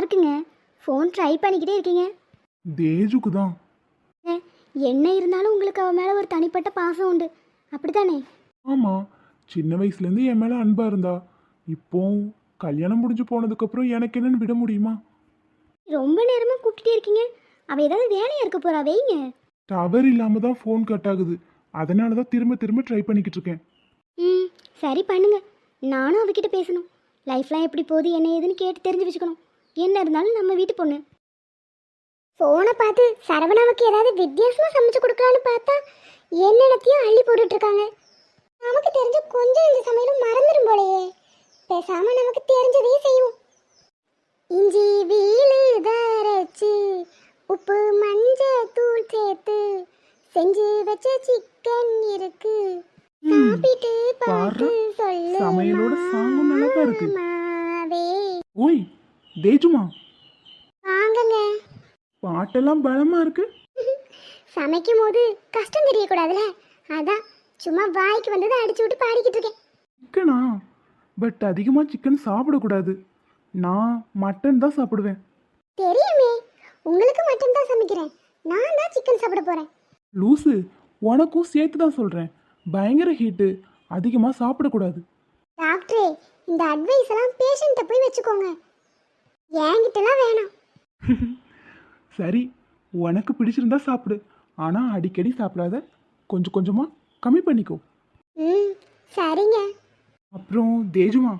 யாருக்குங்க phone try பண்ணிக்கிட்டே இருக்கீங்க? தேஜுக்கு தான். என்ன இருந்தாலும் உங்களுக்கு அவ மேலே ஒரு தனிப்பட்ட பாசம் உண்டு, அப்படித்தானே? ஆமாம், சின்ன வயசுலேருந்து என் மேலே அன்பாக இருந்தா. இப்போ கல்யாணம் முடிஞ்சு போனதுக்கப்புறம் எனக்கு என்னன்னு விட முடியுமா? ரொம்ப நேரமாக கூப்பிட்டுட்டே இருக்கீங்க. அவள் ஏதாவது வேலையாக இருக்க போறா, வைங்க. டவர் இல்லாமல் தான் ஃபோன் கட் ஆகுது. அதனால தான் திரும்ப திரும்ப ட்ரை பண்ணிக்கிட்டு இருக்கேன். ம், சரி பண்ணுங்க. நானும் அவகிட்ட பேசணும். லைஃப்லாம் எப்படி போகுது என்ன ஏதுன்னு கேட்டு தெரிஞ்சு வச்சுக்கணும். என்ன இருந்தாலும் நம்ம வீட்டு பொண்ணு. ஃபோனை பார்த்து சரவணாவுக்கு ஏதாவது வித்தியாசமாக சமைச்சு கொடுக்கலான்னு பார்த்தா என்னென்னத்தையும் அள்ளி போட்டுட்டு இருக்காங்க. நமக்கு தெரிஞ்ச கொஞ்சம் இந்த சமையலும் மறந்துடும் போலையே. பேசாம நமக்கு தெரிஞ்சதே செய்வோம். இஞ்சி வீலு தரச்சு உப்பு மஞ்சள் தூள் சேர்த்து செஞ்சு வச்ச சிக்கன் இருக்கு, சாப்பிட்டு பார்த்து சொல்லு. சமையலோட சாங்கும் நல்லா தான் இருக்கு. மாவே. ஓய் தேஜுமா, வாங்கங்க. பாட்டெல்லாம் பலமா இருக்கு. சமைக்கும் போது கஷ்டம் தெரியக்கூடாதுல, அதான் சும்மா வாய்க்கு வந்ததை அடிச்சு விட்டு பாடிக்கிட்டு இருக்கேன். சிக்கனா? பட் அதிகமாக சிக்கன் சாப்பிடக்கூடாது. நான் மட்டன் தான் சாப்பிடுவேன். தெரியுமே, உங்களுக்கு மட்டன் தான் சமைக்கிறேன், நான் தான் சிக்கன் சாப்பிட போறேன். லூசு, உனக்கும் சேர்த்து தான் சொல்கிறேன். பயங்கர ஹீட்டு, அதிகமாக சாப்பிடக்கூடாது. டாக்டரே, இந்த அட்வைஸ் எல்லாம் பேஷண்ட்டை போய் வச்சுக்கோங்க, என்கிட்டலாம் வேணாம். சரி, உனக்கு பிடிச்சிருந்தா சாப்பிடு. ஆனால் அடிக்கடி சாப்பிடாத, கொஞ்சம் கொஞ்சமாக கம்மி பண்ணிக்கோ. ம், சரிங்க. அப்புறம் தேஜுமா,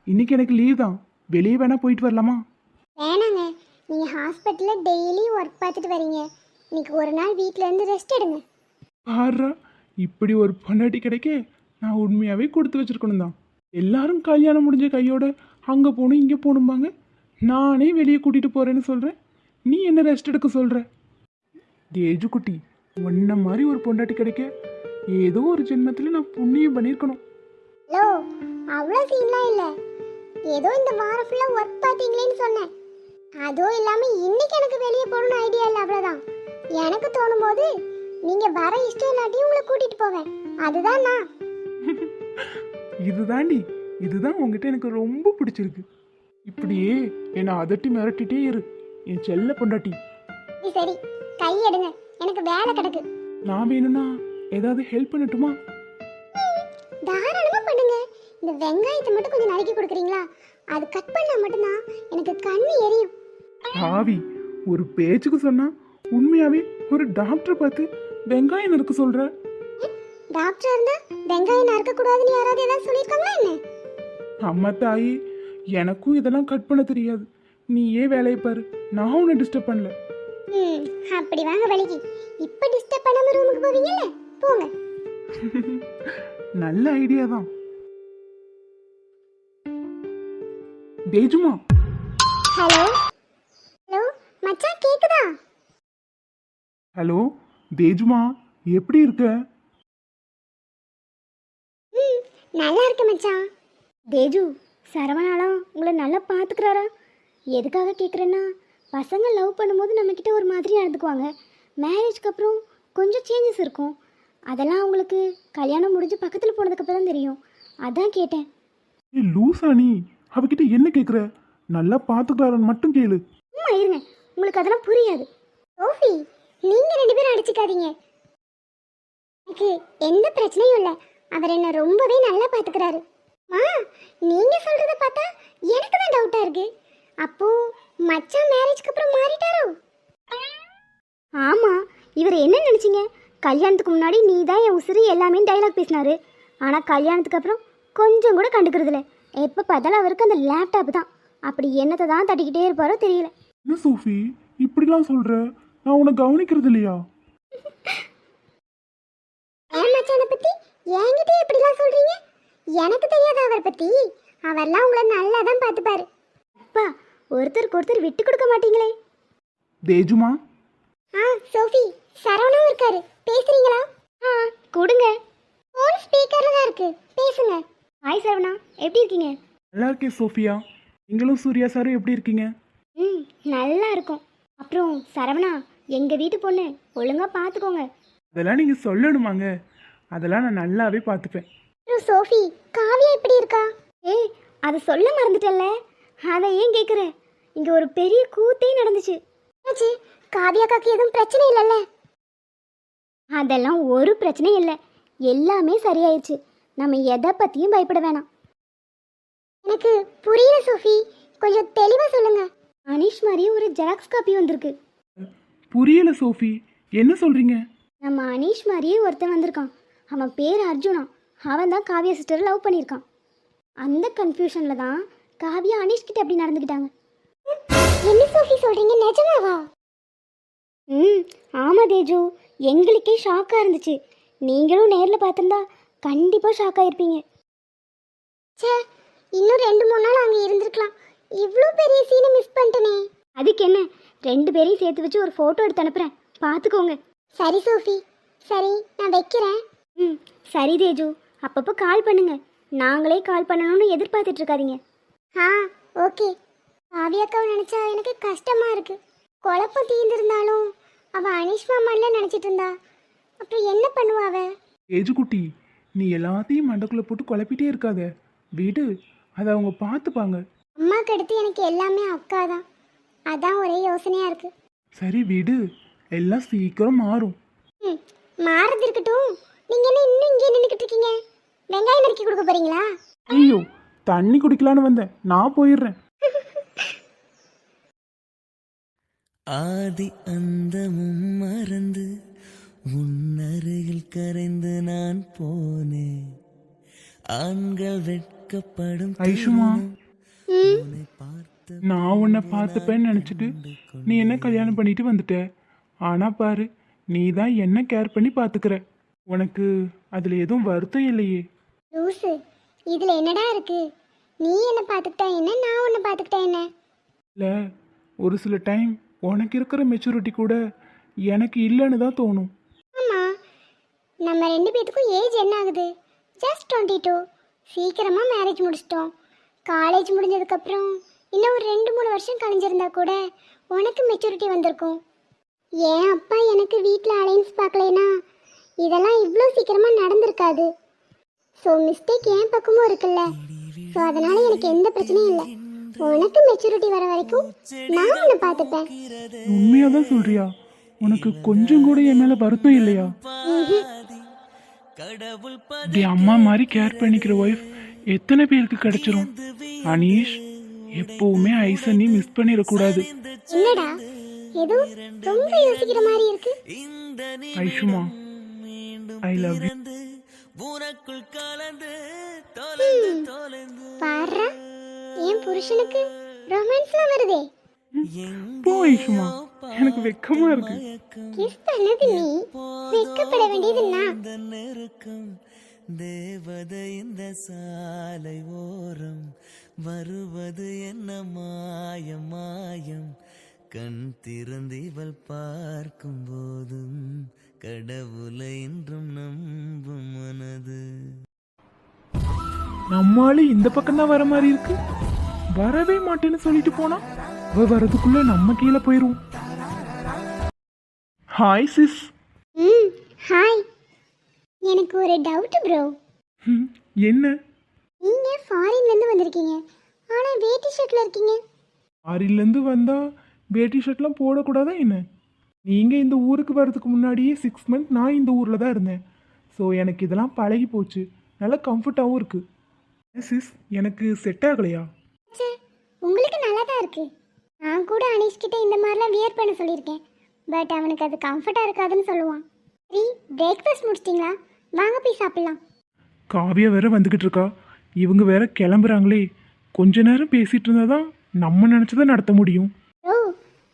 இன்னைக்கு எனக்கு லீவ் தான். வெளியே வேணா போயிட்டு வரலாமா? வேணாங்க, நீங்கள் ஹாஸ்பிட்டலில் டெய்லி ஒர்க் பார்த்துட்டு வரீங்க. இன்னைக்கு ஒரு நாள் வீட்டில் இருந்து ரெஸ்ட் எடுங்க. பாரு, இப்படி ஒரு பொண்டாட்டி கிடைக்க நான் உண்மையாகவே கொடுத்து வச்சிருக்கணும் தான். எல்லாரும் கல்யாணம் முடிஞ்ச கையோட அங்கே போகணும் இங்கே போகணும்பாங்க. நானே வெளியே கூட்டிகிட்டு போகிறேன்னு சொல்கிறேன். நீ என்ன ரெஸ்ட் எடுக்க சொல்கிற? தேஜு குட்டி, உன்ன மாதிரி ஒரு பொண்டாட்டி கிடைக்க ஏதோ ஒரு ஜென்மத்தில் நான் புண்ணியம் பண்ணியிருக்கணும். ஹலோ, அவ்வளோ சீன்லாம் இல்லை. ஏதோ இந்த வாரம் ஃபுல்லாக ஒர்க் பார்த்தீங்களேன்னு சொன்னேன். அதுவும் இல்லாமல் இன்னைக்கு எனக்கு வெளியே போகணும்னு ஐடியா இல்லை, அவ்வளோதான். எனக்கு தோணும் போது நீங்கள் வர இஷ்டம் இல்லாட்டியும் உங்களை கூட்டிகிட்டு போவேன், அதுதான் நான். இதுதான் உங்ககிட்ட எனக்கு ரொம்ப பிடிச்சிருக்கு. இப்படியே என்னை அதட்டி மிரட்டிட்டே இரு, என் செல்ல பொண்டாட்டி. சரி, கை எடுங்க, எனக்கு வேலை கிடக்கு. நான் வேணும்னா ஏதாவது ஹெல்ப் பண்ணட்டுமா? தாராளமா பண்ணுங்க. இந்த வெங்காயத்தை மட்டும் கொஞ்சம் நறுக்கி கொடுக்குறீங்களா? அது கட் பண்ணா மட்டும்தான் எனக்கு கண்ணு எரியும். ஆவி, ஒரு பேச்சுக்கு சொன்னா உண்மையாவே ஒரு டாக்டரை பார்த்து வெங்காயம் நறுக்க சொல்ற. டாக்டர் இருந்தா வெங்காயம் நறுக்க கூடாதுன்னு யாராவது ஏதாவது சொல்லியிருக்காங்களா என்ன? அம்மா தாயி, எனக்கும் இதெல்லாம் கட் பண்ண தெரியாது. நீ ஏன் வேலையை பாரு, நான் உன்னை டிஸ்டர்ப் பண்ணல. அப்படி வாங்க வலிக்கு. இப்ப டிஸ்டர்ப் பண்ணாம ரூமுக்கு போவீங்கல்ல, போங்க. நல்ல ஐடியா தான். தேஜுமா. ஹலோ ஹலோ மச்சான், கேக்குதா? ஹலோ தேஜுமா, எப்படி இருக்க? நல்லா இருக்கு மச்சான். தேஜு, சரவணாலாம் உங்களை நல்லா பார்த்துக்கிறாரா? எதுக்காக கேட்குறேன்னா, பசங்க லவ் பண்ணும்போது நம்மக்கிட்ட ஒரு மாதிரி நடந்துக்குவாங்க. மேரேஜ்க்கு அப்புறம் கொஞ்சம் சேஞ்சஸ் இருக்கும். அதெல்லாம் உங்களுக்கு கல்யாணம் முடிஞ்சு பக்கத்தில் போனதுக்கப்புறம் தான் தெரியும். அதான் கேட்டேன். ஏ லூசா, நீ அவகிட்ட என்ன கேட்குற? நல்லா பார்த்துக்கிறாரன்னு மட்டும் கேளு. சும்மா இருங்க, உங்களுக்கு அதெல்லாம் புரியாது. சோஃபி, நீங்கள் 2 பேரும் அடிச்சுக்காதீங்க. எனக்கு எந்த பிரச்சனையும் இல்லை. அவர் என்ன ரொம்பவே நல்லா பார்த்துக்கிறாரு. நீங்க சொல்றத பார்த்தா எனக்கு தான் டவுட்டா இருக்கு. அப்போ மச்சான் மேரேஜ்க்கு அப்புறம் மாறிட்டாரோ? ஆமா, இவர் என்ன நினைச்சீங்க? கல்யாணத்துக்கு முன்னாடி நீ தான் என் உசுறு எல்லாமே டைலாக் பேசினாரு. ஆனா கல்யாணத்துக்கு அப்புறம் கொஞ்சம் கூட கண்டுக்கிறது இல்லை. எப்ப பார்த்தாலும் அவருக்கு அந்த லேப்டாப் தான். அப்படி என்னத்தை தான் தட்டிக்கிட்டே இருப்பாரோ தெரியல. என்ன சோஃபி இப்படிலாம் சொல்ற? நான் உன்னை கவனிக்கிறது இல்லையா? ஏன் மச்சானை பத்தி என்கிட்ட எப்படிலாம் சொல்றீங்க? எனக்கு தெரியாத அவரை பத்தி? அவர்லாம் உங்களை நல்லா தான் பார்த்துப்பாரு. அப்பா, ஒருத்தருக்கு ஒருத்தர் விட்டு கொடுக்க மாட்டீங்களே. தேஜுமா. சோஃபி, சரவணாவும் இருக்காரு, பேசுறீங்களா? கொடுங்க. ஃபோன் ஸ்பீக்கர்ல தான் இருக்கு, பேசுங்க. ஹாய் சரவணா, எப்படி இருக்கீங்க? நல்லா இருக்கேன் சோஃபியா. நீங்களும் சூர்யா சாரும் எப்படி இருக்கீங்க? நல்லா இருக்கும். அப்புறம் சரவணா, எங்க வீட்டு பொண்ணு, ஒழுங்கா பார்த்துக்கோங்க. அதெல்லாம் நீங்க சொல்லணுமாங்க? அதெல்லாம் நான் நல்லாவே பார்த்துப்பேன். சோஃபி, காவியா எப்படி இருக்கா? அதை சொல்ல மறந்துட்டல்ல, அதை ஏன் கேட்குற? இங்க ஒரு பெரிய கூத்தே நடந்துச்சு. ஆச்சு, காவியாக்காக்கு எதுவும் பிரச்சனை இல்லைல்ல? அதெல்லாம் ஒரு பிரச்சனையும் இல்லை, எல்லாமே சரியாயிடுச்சு. நம்ம எதை பத்தியும் பயப்பட வேணாம். எனக்கு புரியல சோஃபி, கொஞ்சம் தெளிவா சொல்லுங்க. அனிஷ் மாதிரியே ஒரு ஜெராக்ஸ் காப்பி வந்திருக்கு. புரியல சோஃபி, என்ன சொல்றீங்க? நம்ம அனிஷ் மாதிரியே ஒருத்தன் வந்திருக்கான். அவன் பேர் அர்ஜுனா. அவன் தான் காவியா சிஸ்டர் லவ் பண்ணியிருக்கான். அந்த கன்ஃபியூஷன்ல தான் காவியா அனிஷ் கிட்ட அப்படி நடந்துக்கிட்டாங்க. என்ன சோஃபி சொல்றீங்க, நிஜமாவா? ஆமா தேஜு, எங்களுக்கே ஷாக்கா இருந்துச்சு. நீங்களும் நேர்ல பார்த்திருந்தா கண்டிப்பா ஷாக் ஆயிருப்பீங்க. சே, இன்னும் 2-3 நாள் அங்கே இருந்திருக்கலாம். இவ்வளோ பெரிய சீனை மிஸ் பண்ணிட்டனே. அதுக்கு என்ன, 2 பேரையும் சேர்த்து வச்சு ஒரு ஃபோட்டோ எடுத்து அனுப்புகிறேன், பார்த்துக்கோங்க. சரி சோஃபி, சரி நான் வைக்கிறேன். சரி தேஜு, அப்பப்போ கால் பண்ணுங்க. நாங்களே கால் பண்ணணும்னு எதிர்பார்த்துட்டு இருக்காதீங்க. ஓகே. காவியாக்காவை நினச்சா எனக்கு கஷ்டமாக இருக்கு. குழப்பம் தீர்ந்திருந்தாலும் அவள் அனிஷ் மாமான்ல நினச்சிட்டு இருந்தா. அப்புறம் என்ன பண்ணுவாவ? ஏஜுக்குட்டி, நீ எல்லாத்தையும் மண்டக்குள்ளே போட்டு குழப்பிட்டே இருக்காத. வீடு அதை அவங்க பார்த்துப்பாங்க. அம்மாக்கு அடுத்து எனக்கு எல்லாமே அக்கா தான். அதான் ஒரே யோசனையாக இருக்கு. சரி வீடு, எல்லாம் சீக்கிரம் மாறும். மாறது இருக்கட்டும். நீங்கள் என்ன இன்னும் இங்கே நின்றுக்கிட்டு இருக்கீங்க? வெங்காயம் நறுக்கி கொடுக்க போறீங்களா? ஐயோ, தண்ணி குடிக்கலான்னு வந்தேன், நான் போயிடுறேன். ஆதி அந்தமும் மறந்து உன்னருகில் கரைந்து நான் போனேன். ஆண்கள் வெட்கப்படும் ஐஷுமா, உன்னை பார்த்து நான் உன்னை பார்த்துப்பேன்னு நினச்சிட்டு நீ என்ன கல்யாணம் பண்ணிட்டு வந்துட்ட. ஆனால் பாரு, நீ தான் என்ன கேர் பண்ணி பார்த்துக்கிற. உனக்கு அதில் எதுவும் வருத்தம் இல்லையே. லூசு, இதில் என்னடா இருக்கு? நீ என்ன பார்த்துக்கிட்டா என்ன, நான் உன்னை பார்த்துக்கிட்டா என்ன? இல்லை, ஒரு சில டைம் உனக்கு இருக்கிற மெச்சூரிட்டி கூட எனக்கு இல்லைன்னு தான் தோணும். ஆமாம், நம்ம 2 பேத்துக்கும் ஏஜ் என்ன ஆகுது? ஜஸ்ட் 22. சீக்கிரமாக மேரேஜ் முடிச்சிட்டோம். காலேஜ் முடிஞ்சதுக்கப்புறம் இன்னும் ஒரு 2-3 வருஷம் கழிஞ்சிருந்தா கூட உனக்கு மெச்சூரிட்டி வந்திருக்கும். ஏன் அப்பா எனக்கு வீட்டில் அலைன்ஸ் பார்க்கலைன்னா இதெல்லாம் இவ்வளோ சீக்கிரமாக நடந்திருக்காது. ஸோ மிஸ்டேக் என் பக்கமும் இருக்குல்ல. ஸோ அதனால் எனக்கு எந்த பிரச்சனையும் இல்லை. உனக்கு மெச்சூரிட்டி வர வரைக்கும் நான் உன்னை பார்த்துப்பேன். உண்மையாக தான் சொல்றியா? உனக்கு கொஞ்சம் கூட என் மேலே வருத்தம் இல்லையா? இப்படி அம்மா மாதிரி கேர் பண்ணிக்கிற ஒய்ஃப் எத்தனை பேருக்கு கிடைச்சிரும்? அனீஷ், எப்பவுமே ஐசனி மிஸ் பண்ணிடக்கூடாது. என்னடா ஏதோ ரொம்ப யோசிக்கிற மாதிரி இருக்கு. ஐஷுமா, ஐ லவ் யூ. பாரு, என் புருஷனுக்கு ரொமான்ஸ்லாம் வருதே. போ ஐஷுமா, எனக்கு வெக்கமா இருக்கு. கிஸ் பண்ணது நீ, வெக்கப்பட வேண்டியது நான். தேவதை இந்த சாலை ஓரம் வருவது என்ன மாயம் மாயம். கண் திறந்து இவள் பார்க்கும் போதும் கடவுளை என்றும் நம்பும் மனது. நம்மால இந்த பக்கம் தான் வர மாதிரி இருக்கு. வரவே மாட்டேன்னு சொல்லிட்டு போனா அவ வரதுக்குள்ள நம்ம கீழே போயிரும். Hi sis. ஹாய். எனக்கு ஒரு டவுட் ப்ரோ. என்ன? நீங்க ஃபாரின்ல இருந்து வந்திருக்கீங்க, ஆனா வேட்டி ஷர்ட்ல இருக்கீங்க. ஃபாரின்லேருந்து வந்தா வேட்டி ஷர்ட்லாம் போடக்கூடாதா என்ன? நீங்கள் இந்த ஊருக்கு வர்றதுக்கு முன்னாடியே 6 மந்த் நான் இந்த ஊரில் தான் இருந்தேன். ஸோ எனக்கு இதெல்லாம் பழகி போச்சு, நல்லா கம்ஃபர்ட்டாகவும் இருக்குது. சிஸ், எனக்கு செட் ஆகலையா? உங்களுக்கு நல்லா தான் இருக்கு. நான் கூட அனீஷ் கிட்ட இந்த மாதிரிலாம் வியர் பண்ண சொல்லியிருக்கேன். பட் அவனுக்கு அது கம்ஃபர்ட்டாக இருக்காதுன்னு சொல்லுவான். சரி, பிரேக்ஃபாஸ்ட் முடிச்சிட்டிங்களா? வாங்க போய் சாப்பிட்லாம். காவியா வேற வந்துக்கிட்டு இருக்கா, இவங்க வேற கிளம்புறாங்களே. கொஞ்ச நேரம் பேசிகிட்டு இருந்தால் தான் நம்ம நினச்சதை நடத்த முடியும். ஓ,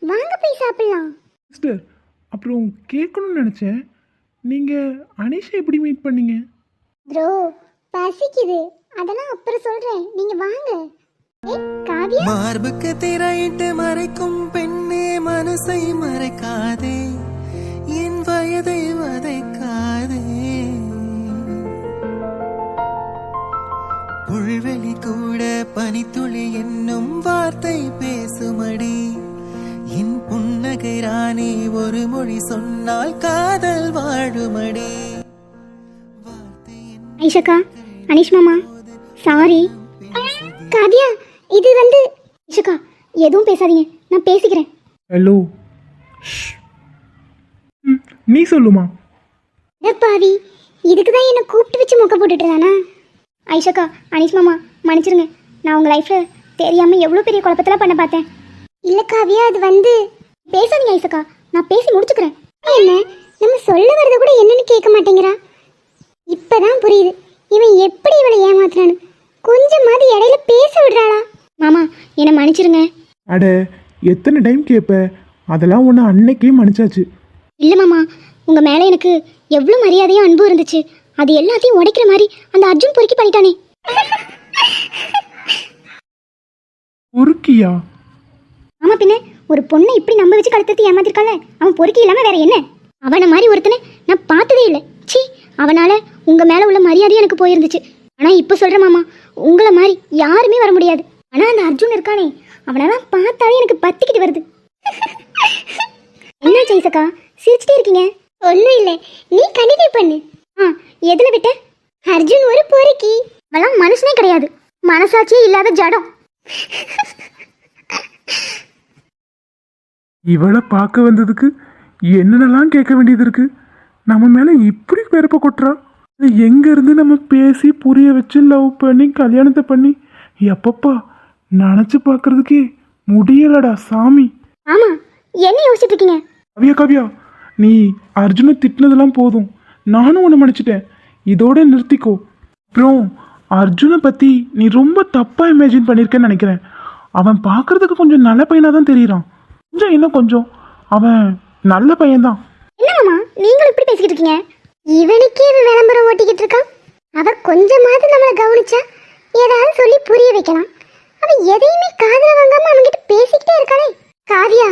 வாங்க போய் சாப்பிட்லாம். சிஸ்டர், அப்புறம் கேட்கணும்னு நினச்சேன், நீங்கள் அனீஷை எப்படி மீட் பண்ணீங்க? ப்ரோ, பசிக்குது, அதெல்லாம் அப்புறம் சொல்கிறேன், நீங்கள் வாங்க. காவியா, மார்புக்கு திரையிட்டு மறைக்கும் பெண்ணே மனசை மறைக்காதே, என் வயதை வதைக்காதே. புல்வெளி கூட பனித்துளி என்னும் வார்த்தை பேசுமடி. என் புன்னகை ராணி ஒரு மொழி சொன்னால் காதல் வாழுமடி. ஐஷக்கா, அனீஷ் மாமா, சாரி. காவியா, இது வந்து ஐஷக்கா, எதுவும் பேசாதீங்க, நான் பேசிக்கிறேன். ஹலோ. நீ சொல்லுமா. பாவி, இதுக்கு தான் என்னை கூப்பிட்டு வச்சு மொக்க போட்டுட்டு இருந்தானா? ஐஷாக்கா, அனீஷ் மாமா, மன்னிச்சிருங்க. நான் உங்கள் லைஃப்பில் தெரியாமல் எவ்வளோ பெரிய குழப்பத்தெல்லாம் பண்ண பார்த்தேன். இல்லை காவியா, அது வந்து பேசாதீங்க ஐஷாக்கா, நான் பேசி முடிச்சுக்கிறேன். என்ன நம்ம சொல்ல வரத கூட என்னன்னு கேட்க மாட்டேங்கிறா. இப்பதான் புரியுது இவன் எப்படி இவளை ஏமாத்துறான்னு. கொஞ்சமாவது இடையில பேச விடுறாளா? மாமா, என்னை மன்னிச்சிருங்க. அட, எத்தனை டைம் கேட்ப? அதெல்லாம் ஒன்று அன்னைக்கே மன்னிச்சாச்சு. இல்லை மாமா, உங்கள் மேலே எனக்கு எவ்வளோ மரியாதையும் அன்பும் இருந்துச்சு. அது எல்லாத்தையும் உடைக்கிற மாதிரி அந்த அர்ஜுன் பொறுக்கி பண்ணிட்டானே. பொறுக்கியா? ஆமா பின்ன, ஒரு பொண்ணை இப்படி நம்ப வச்சு கழுத்தத்தை ஏமாத்திருக்கால. அவன் பொறுக்கி இல்லாம வேற என்ன? அவனை மாதிரி ஒருத்தனை நான் பார்த்ததே இல்லை. சி, அவனால உங்க மேல உள்ள மரியாதையும் எனக்கு போயிருந்துச்சு. ஆனா இப்ப சொல்ற மாமா, உங்களை மாதிரி யாருமே வர முடியாது. ஆனா அந்த அர்ஜுன் இருக்கானே, அவனெல்லாம் பார்த்தாலே எனக்கு பத்திக்கிட்டு வருது. என்ன ஜெய்சக்கா சிரிச்சிட்டே இருக்கீங்க? ஒன்றும் இல்லை, நீ கண்டினியூ பண்ணு. எதுல விட்ட? அர்ஜுன் ஒரு பொறுக்கி. அவெல்லாம் மனுஷனே கிடையாது, மனசாட்சியே இல்லாத ஜடம். இவளை பார்க்க வந்ததுக்கு என்னென்னலாம் கேட்க வேண்டியது இருக்கு. நம்ம மேலே இப்படி வெறுப்ப கொட்டுறா. எங்கேருந்து நம்ம பேசி புரிய வச்சு லவ் பண்ணி கல்யாணத்தை பண்ணி எப்பப்பா நினச்சி பார்க்கறதுக்கே முடியலடா சாமி. ஆமா, என்ன யோசிச்சுட்டு இருக்கீங்க? கவியா கவியா, நீ அர்ஜுனை திட்டினதெல்லாம் போதும். நானும் ஒன்று மன்னிச்சிட்டேன், இதோட நிறுத்திக்கோ. அப்புறம் அர்ஜுனை பற்றி நீ ரொம்ப தப்பாக இமேஜின் பண்ணியிருக்கேன்னு நினைக்கிறேன். அவன் பார்க்கறதுக்கு கொஞ்சம் நல்ல பையனாக தான் தெரியுறான். கொஞ்சம் இன்னும் கொஞ்சம் அவன் நல்ல பையன்தான். என்னம்மா நீங்களும் இப்படி பேசிக்கிட்டு இருக்கீங்க? இவனுக்கே இவன் விளம்பரம் ஓட்டிக்கிட்டு இருக்கான். அவ கொஞ்சமாவது நம்மளை கவனிச்சா ஏதாவது சொல்லி புரிய வைக்கலாம். அவன் எதையுமே காதுல வாங்காம அவன்கிட்ட பேசிக்கிட்டே இருக்கானே. காவியா,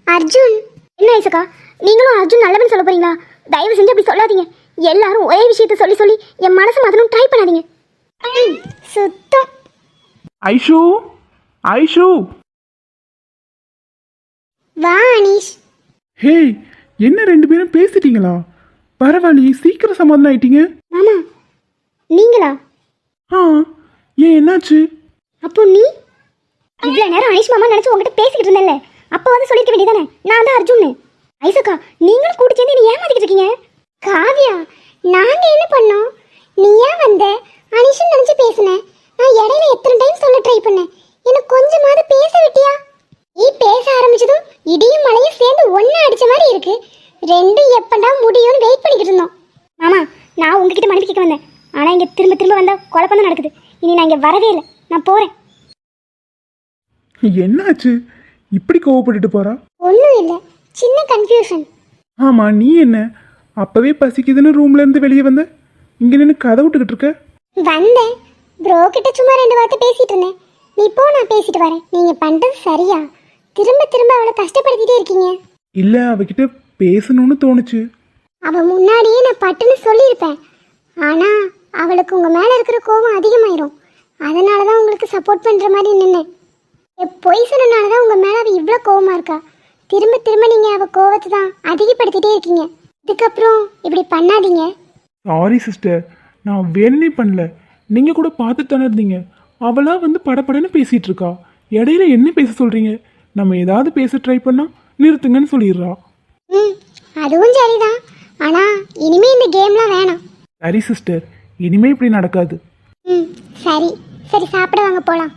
அர்ஜுன். என்ன ஐசக்கா, நீங்களும் அர்ஜுன் நல்லவன் சொல்ல போறீங்களா? தயவு செஞ்சு அப்படி சொல்லாதீங்க. எல்லாரும் ஒரே விஷயத்த சொல்லி சொல்லி என் மனசு மாத்தணும் ட்ரை பண்ணாதீங்க. சுத்தம். ஐஷு, ஐஷு. வா அனீஷ். ஹே, என்ன ரெண்டு பேரும் பேசிட்டீங்களா? பரவாயில்லையே, சீக்கிரம் சமாதானம் ஆயிட்டீங்க. மாமா, நீங்களா? ஆ, ஏன் என்னாச்சு? அப்போ நீ இவ்வளோ நேரம் அனீஷ் மாமா நினச்சி உங்ககிட்ட பேசிக்கிட்டு இருந்தேன்ல, அப்போ வந்து சொல்லிக்க வேண்டியதானே நான் தான் அர்ஜுன். ஐசக்கா, நீங்களும் கூட்டு சேர்ந்து நீ ஏமாத்திக்கிட்டு இருக்கீங்க. காவியா, நாங்க என்ன பண்ணோம்? நீ ஏன் வந்த? அனீஷன் நினச்சி பேசினேன். நான் இடையில எத்தனை டைம் சொல்ல ட்ரை பண்ணேன். எனக்கு கொஞ்சமாவது பேச விட்டியா? நீ பேச ஆரம்பிச்சதும் இடியும் மழையும் சேர்ந்து ஒன்னா அடிச்ச மாதிரி இருக்கு. ரெண்டும் எப்பண்டா முடியும்னு வெயிட் பண்ணிக்கிட்டு இருந்தோம். மாமா, நான் உங்ககிட்ட மன்னிப்பு கேட்க வந்தேன். ஆனால் இங்கே திரும்ப திரும்ப வந்தால் குழப்பம் தான் நடக்குது. இனி நான் இங்கே வரவே இல்லை, நான் போகிறேன். என்னாச்சு இப்படி கோவப்பட்டுட்டு போறா? ஒன்றும் இல்லை, சின்ன கன்ஃபியூஷன். ஆமா, நீ என்ன அப்பவே பசிக்குதுன்னு ரூம்ல இருந்து வெளியே வந்த, இங்க நின்று கதை விட்டுக்கிட்டு இருக்க? வந்தேன், ப்ரோ கிட்ட சும்மா 2 வார்த்தை பேசிட்டு இருந்தேன். நீ போ, நான் பேசிட்டு வரேன். நீங்கள் பண்ணுறது சரியா? திரும்ப திரும்ப அவளை கஷ்டப்படுத்திட்டே இருக்கீங்க. இல்ல, அவகிட்ட பேசணும்னு தோணுச்சு. அவள் முன்னாடியே நான் பட்டுன்னு சொல்லியிருப்பேன். ஆனால் அவளுக்கு உங்கள் மேலே இருக்கிற கோபம் அதிகமாயிரும். அதனால தான் உங்களுக்கு சப்போர்ட் பண்ணுற மாதிரி நின்னேன். பொய் சொன்னனால தான் உங்கள் மேலே அவள் இவ்வளோ கோபமாக இருக்கா. திரும்ப திரும்ப நீங்கள் அவள் கோபத்தை தான் அதிகப்படுத்திட்டே இருக்கீங்க. இதுக்கப்புறம் இப்படி பண்ணாதீங்க. சாரி சிஸ்டர், நான் வேணுனே பண்ணல. நீங்க கூட பார்த்துட்டு தானே இருந்தீங்க. அவளா வந்து படபடன்னு பேசிட்டு இருக்கா. இடையில என்ன பேச சொல்றீங்க? நம்ம ஏதாவது பேச ட்ரை பண்ணா நிறுத்துங்கன்னு சொல்லிடுறா. அதுவும் சரிதான். ஆனால் இனிமே இந்த கேம்லாம் வேணாம். சரி சிஸ்டர், இனிமே இப்படி நடக்காது. சரி சரி, சாப்பிட வாங்க போகலாம்.